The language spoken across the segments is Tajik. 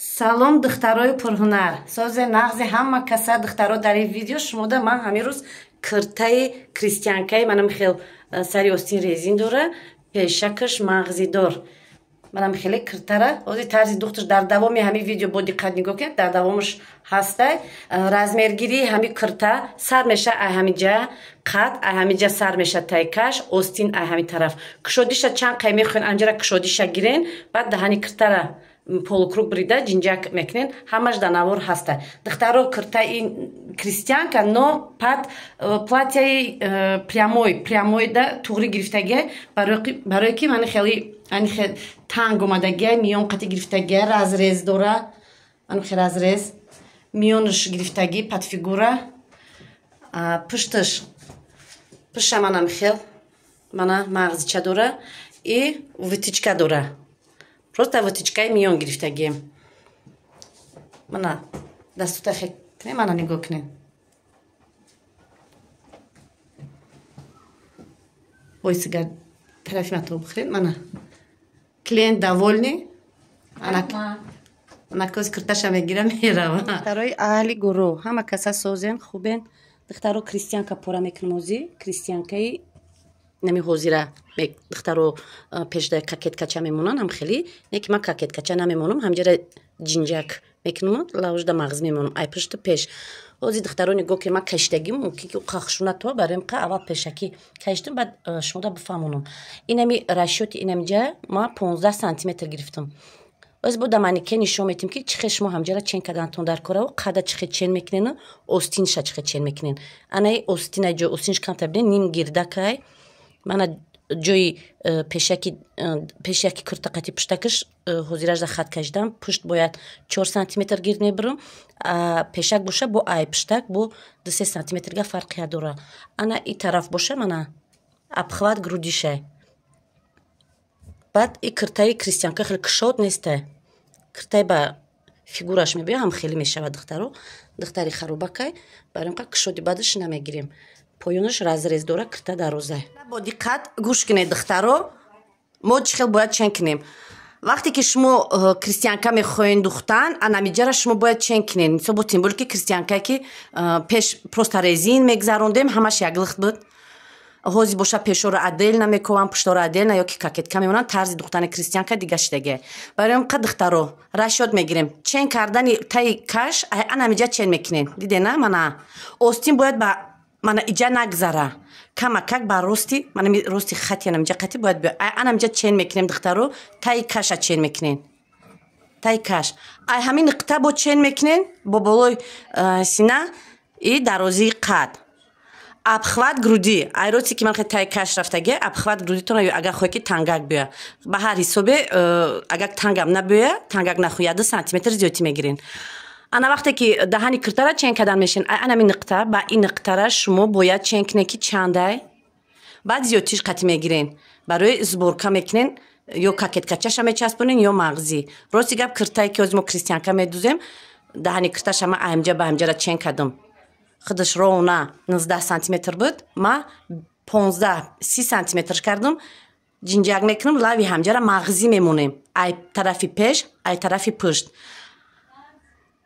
салом духтарои пурҳунар, созе нағзи ҳама каса духтаро дар ин видео шумода. Ман ҳамин рӯз киртаи крестьянкаи манам хел сари остин резин дора, пешакаш мағзидор. Манам хеле киртара ози тарзи духташ дар давоми ҳамин видео бо диққат нигоҳ кунед, дар давомаш ҳастай размергирии ҳамин кирта сар меша ай ҳаминҷа қад, ай ҳаминҷа сар меша тайкаш, остин ай ҳамин тараф. Кушодиша чанд қай мехоҳен анҷара кушодиша гирен, баъд даҳани киртара полукруг брида ҷинҷак мекунен, ҳамаш дар навор ҳаста. Духтаро киртаи крестьянка, но пад платьяи прямой да туғри гирифтагия, барои ки мани хели танг омадагия, миён қати гирифтагия, разрез дора, анухи разрез, миёнаш гирифтагӣ, падфигура, пуштша манам хел мана мағзича дора и витичка дора. Просто витичкаи миён гирифтагием. Мана дастута хек кунем, мана нигоҳ кунем. Войсигар тарафи мато бихӯред. Мана клиент довольный. Ана кози кирташа мегира мерава. Духтарои аҳли гурӯҳ ҳама каса созен, хубен. Духтаро крестьянка пора мекунем ози, крестьянкаи нами ҳозира духтаро пешда кокеткача мемонанд, ҳам хели неки ман кокеткача намемонам, ҳамҷара ҷинҷак мекунам, лавжда мағз мемонам, ай пушту пеш. Ози духтаро нигоҳ ки ман каштагим мумкин ки қахшуна то барем қа аввал пешаки каштам, баъд шумода бифаҳмонам. Инами расчёти инамҷа ман 15 сантиметр гирифтам. Оз буда манике нишон метим ки чихе шумо ҳамҷара чен кардантон дар кораву қада чихе чен мекунену остинша чихе чен мекунен. Анаи остина ҷо остинш камтар биден ним гирдакай мана ҷои пешаки киртақати пуштакаш ҳозиражда хат кашидам. Пушт бояд 4 сантиметр гирд мебарам, пешак боша бо ай пуштак бо 2-3 сантиметрга фарқия дора. Ана и тараф боша мана обхват грудишай. Баъд и киртаи крестьянка хеле кушод нестай. Киртай ба фигураш мебия, ҳам хеле мешавад духтаро. Духтари харобакай барем қа кушоди баъдаш намегирем. Поёнаш разрез дора, кирта дарозай. Бо диққат гӯш кунед духтаро. Мо чӣ хел бояд чен кунем. Вақте ки шумо крестьянка мехоҳен духтан, анамиҷара шумо бояд чен кунен. Мисол тем более ки крестьянка ки пеш просто резин мегзарондем, ҳамаш яклихт буд. ҳози боша пешоро адел намекувам, пуштаро адел на ёки кокетка мемонанд. Тарзи духтани крестьянка дига шидагия. Барои қа духтаро расчёт мегирем. Чен кардани таи каш анамиҷа чен мекунен. Дидена мана остин бояд ба мана иҷа нагзара. Камакак ба рости, мана рости хати анамиҷа қати бояд биё. Анамиҷа чен мекунем духтаро, таи каша чен мекунен. Таи каш. Ай ҳамин нуқта бо чен мекунен, бо болои сина и дарозии қад. Обхват груди. Ай рости ки ман хе таи каш рафтагия, обхват грудитон агар хоҳе ки тангак биё. Ба ҳар ҳисобе агар тангам набиё, тангак нахӯя 2 сантиметр зиёдтӣ мегирен. Ана вақте ки даҳани киртара чен кардан мешин, анами нуқта ба ин нуқтара шумо бояд чен кунед ки чандай, баъд зиёдтиш қати мегирен. Барои сборка мекунен, ё кокеткачаша мечаспонен ё мағзи. Рости гап киртае ки ози мо крестьянка медузем, даҳани кирташа ма аҳамҷа ба ҳамҷара чен кардам. Худаш ровна 19 сантиметр буд, ма 15-30 сантиметрш кардам. Ҷинҷак мекунам, лави ҳамҷара мағзи мемонем. Ай тарафи пеш, ай тарафи пушт.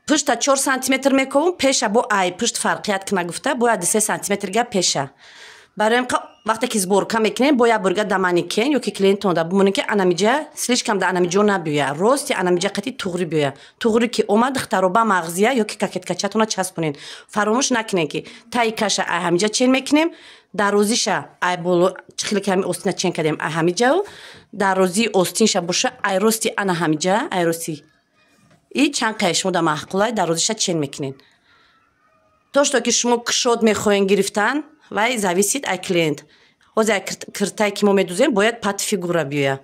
Пушта 4 сантиметр мекувам, пеша бо ай пушт фарқият кина гуфта, бояд 2-3 сантиметрга пеша. Барои вақте ки сборка мекунем, бояд бурга да маникен ёки клиентон да бимонем ки анамиҷа слишкам да анамиҷо набиёя. Рости анамиҷа қати туғри биёя. Туғри ки омад духтаро ба мағзия ёки кокеткачатона часпонен. Фаромӯш накунен ки таи каша ай ҳамиҷа чен мекунем, дарозиша ай боло чихеле ки ҳами остина чен кардем ай ҳамиҷау, дарозии остинша боша ай рости ана ҳамиҷа, ай рости и чанд қай шумо да маҳқулай дарозиша чен мекунен. То ки шумо кушод мехоҳен гирифтан, вай зависит ай клиент. Ҳози ай киртае ки мо медузем бояд пад фигура биёя.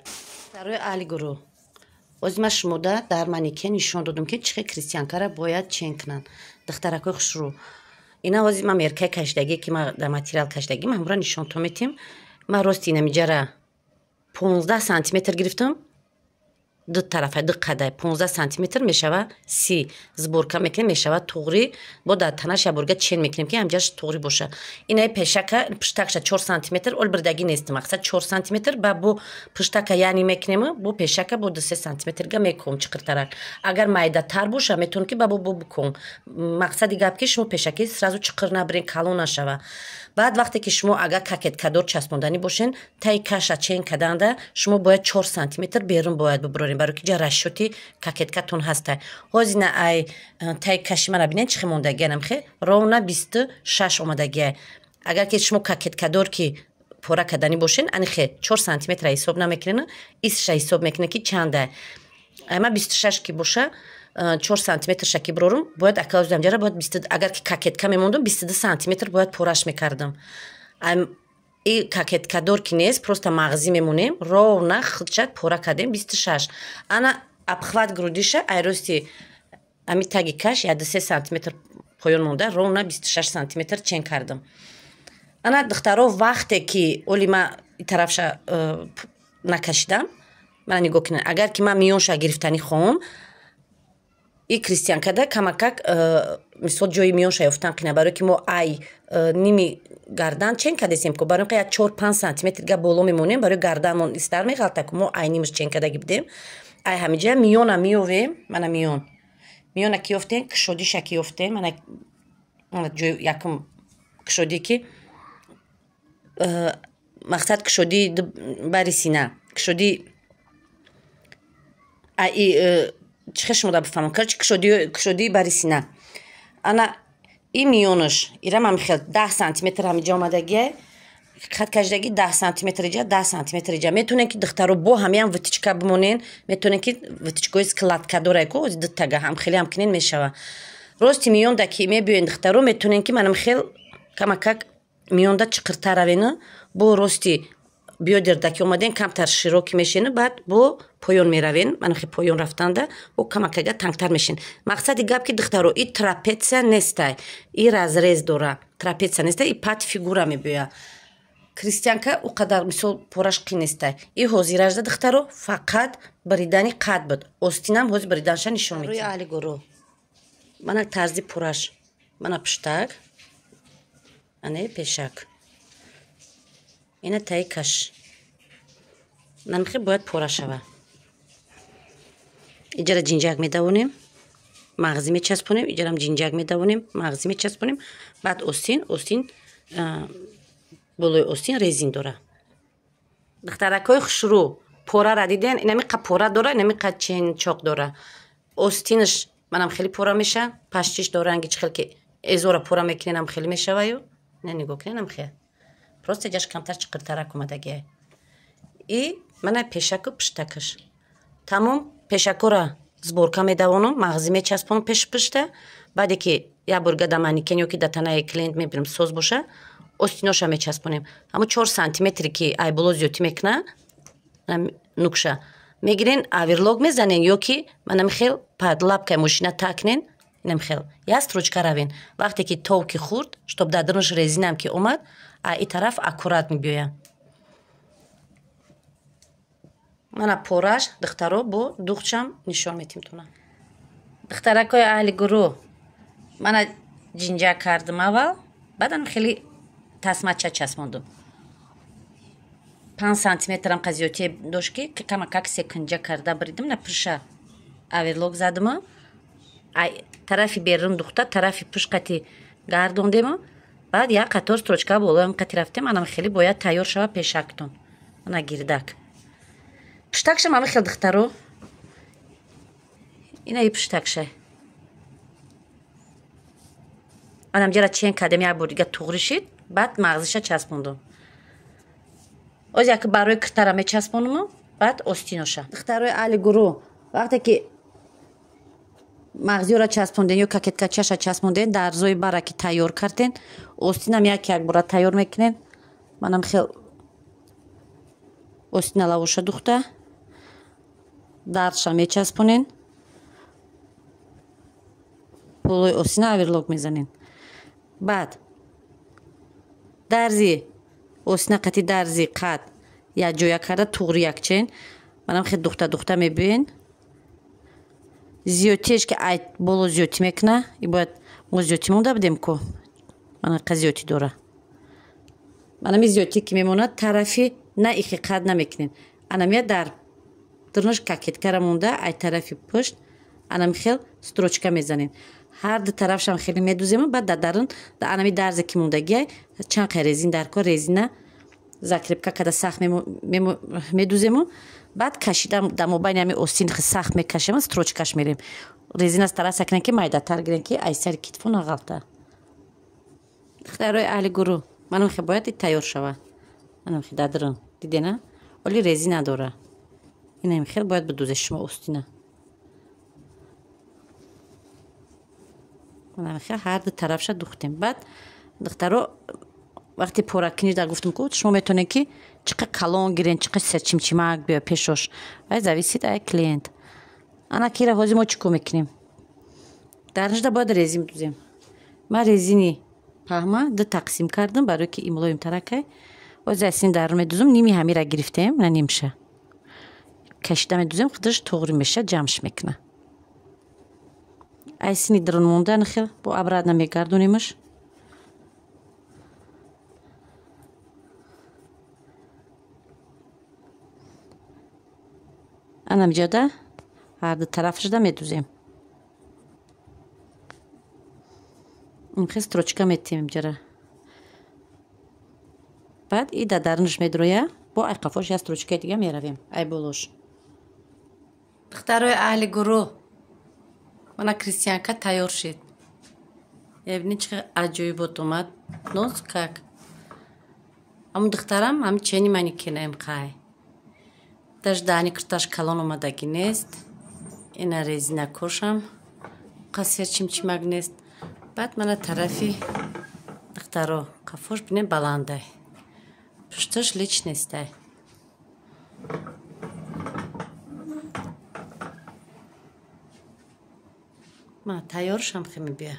Дарои аҳли гурӯҳ. Ози ман шумода дар манике нишон додам ки чихе крестьянкара бояд чен кунанд. Духтаракои хушрӯ. Ина ҳози ман меркаи каштагӣ ки ман дар материал каштагӣ ман ҳамра нишонто метим. Ман рости инамиҷара 15 сантиметр гирифтам. ду тарафа ду қадай 15 сантиметр мешава 30 зборка мекунем мешава туғри бо дар танаш я бурга чен мекунем ки ҳамҷаш туғри боша. Инаи пешака пуштакша 4 сантиметр ол бирдаги нест мақсад 4 сантиметр ба бу пуштака яъни мекунем бу пешака бу 2-3 сантиметрга мекунем чиқиртарак. Агар майдатар боша метавонем ки ба бу бикун. Мақсади гап ки шумо пешаки сразу чиқир набирен калон нашава. Баъд вақте ки шумо агар кокеткадор часпондани бошен таи каша чен каданда шумо бояд 4 сантиметр берун бояд бибурорем барои ки ҷа расшоти кокеткатон ҳаста. ҳозина ай таи каши мана бинед чӣ мондагия намхе ровна 26 омадагия. Агар ки шумо кокеткадор ки пора кардани бошен анихе 4 сантиметра ҳисоб намекунен исша ҳисоб мекунен ки чанда. Ама 26 ки боша 4 сантиметр шаки брорум бояд акалозам ҷара бояд 20 агар ки кокетка мемондум 22 сантиметр бояд пораш мекардам. И кокеткадор ки нест просто мағзи мемонем ровна хилчат пора кардем 26. Ана обхват грудиша айрости ами таги каш 3 сантиметр поён монда ровна 26 сантиметр чен кардам. Ана духтаро вақте ки оли ма и тарафша накашидам мана нигоҳ кунед агар ки ман миёнша гирифтани хоҳам и кристианкада камакак мисол ҷои миёнша ёфтан қина барои ки мо ай ними гардан чен кадесем ко барои ки 4-5 сантиметрга боло мемонем барои гарданмон истар меғалта ко мо ай нимаш чен кадаги бидем ай ҳамиҷа миёна миёвем мана миёна ки ёфтем кушодиша ки ёфтем мана ҷои якум кушодӣ ки мақсад кушодӣ бари сина кушодӣ чӣ шумо бифаҳмам короче кушодии бари сина. Ана и миёнаш ира ман мехел 10 сантиметр ҳамиҷа омадагия хаткашдаги 10 сантиметр иҷа 10 сантиметр иҷа метавонем ки духтаро бо ҳамаям витичка бимонен метавонем ки витичкои складкадорае ко ози дутага ҳам хеле ҳам кинен мешава. Рости миёнда ки мебиёен духтаро метавонем ки манам хел камакак миёнда чиқиртар равена бо рости биёдерда ки омаден камтар широки мешена баъд бо поён меравен манахи поён рафтанда бо камакага тангтар мешен. Мақсади гап ки духтаро и трапеция нестай и разрез дора трапеция нестай и пат фигура мебиёя. Кристианка у қадар мисол пораш қӣ нестай и ҳозиражда духтаро фақат баридани қад буд остинам ҳози бариданша нишон медиҳад. Рӯи аҳли гурӯҳ мана тарзи пораш мана пуштак ане пешак ина таи каш намхе бояд пора шава. Иҷара ҷинҷак медавонем мағзи мечаспонем иҷарам ҷинҷак медавонем мағзи мечаспонем баъд остин болои остин резин дора. духтаракҳои хушрӯ порара диден инами қа пора дора инами қа чен чоқ дора. Остинаш манам хеле пора меша паштиш доранги чӣ хел ки эзора пора мекуненам хеле мешаваю не нигоҳ куненам хе просто ҷаш камтар чиқиртарак омадагия. И мана пешаку пуштакаш тамом пешакора зборка медавонам мағзи мечаспонам пеши пушта баъде ки я бурга да маникен ё ки да танаи клиент мебирам соз боша остиноша мечаспонем ҳамун 4 сантиметре ки ай боло зиёдтӣ мекуна нукша мегирен аверлог мезанен ё ки манам хел пад лапкаи мошина такнен инам хел я строчка равен вақте ки тов ки хурд штоб дадрнаш резинам ки омад а и тараф аккурат мебиёя. Мана пораш духтаро бо духчам нишон метимтонам. Духтаракҳои аҳли гурӯҳ мана ҷинҷак кардам аввал баъдам хеле тасмача часпондум 5 сантиметрам қазиётие дошт ки камакак секунҷа карда биридим на пуша аверлог задима ай тарафи берун духта тарафи пуш қати гардондему баъд як қатор строчка болоям қати рафтем анам хеле бояд тайёр шава пешактон ана гирдак пуштакша мама хел духтаро ина и пуштакша анам ҷара чен кардем як бор дига туғри шид баъд мағзиша часпондум оз як барои киртара мечаспонуму баъд остиноша. Духтарои аҳли гурӯҳ вақте ки мағзиёра часпонден ё кокеткачаша часпонден дар зои бара ки тайёр карден остинам як бора тайёр мекунен манам хел остина лавоша духта дардша мечаспонен болои остина аверлог мезанен баъд дарзи остина қати дарзи қад якҷоя карда туғри якчен манам хел духта мебин зиётиеш ки ай боло зиётӣ мекуна и бояд мо зиётӣ монда будем ку манақа зиётӣ дора манами зиётӣ ки мемонад тарафи на ихи қад намекунем анамия дар дурнуш кокеткара монда ай тарафи пушт анами хел строчка мезанем ҳар ду тарафшам хеле медузему баъд дар дарун дар анами дарзе ки мондагиай чанд қай резин дарко резина закрепка када сахт медузему баъд кашида дар мобайни ами остин сахт мекашем строчкаш мерем резина стараса кунем ки майдатар гирем ки ай сари китфу нағалта духтарои аҳли гурӯҳ манам хе бояд и тайёр шава манам хе дар дарун дидена оли резина дора инам хел бояд бидузе шумо остина манам хе ҳар ду тарафша духтем баъд духтаро вақти пора куниш дар гуфтам ку шумо метавонед ки чиқа калон гирен чиқа серчимчимак биё пешош ай зависит ай клиент ана кира ҳозир мо чӣ кор мекунем дар нушда бояд резин бидузем ман резини паҳма ду тақсим кардам барое ки имлоимтаракай ҳозир аз син дарун медузем ними ҳамира гирифтем на нимша кашида медузем худаш тоғри меша ҷамъш мекуна ай сини дарун мондан хел бо обратно мегардонемаш анамҷода ҳар ду тарафашда медузем хел строчка метем ҷара баъд и дар дарунаш медроя бо ай қафош я строчкаи дига меравем ай болош духтарои аҳли гурӯҳ мана крестиянка тайёр шид бибинед чӣ аҷоибот омад ноз как амн духтарам ҳам чени мани кенаем қай даш дани кирташ калон омадагӣ нест ина резина кошам қасер чимчимак нест баъд мана тарафи духтаро қафош бинем баландай пушташ лич нестай ма тайёр шам хе мебия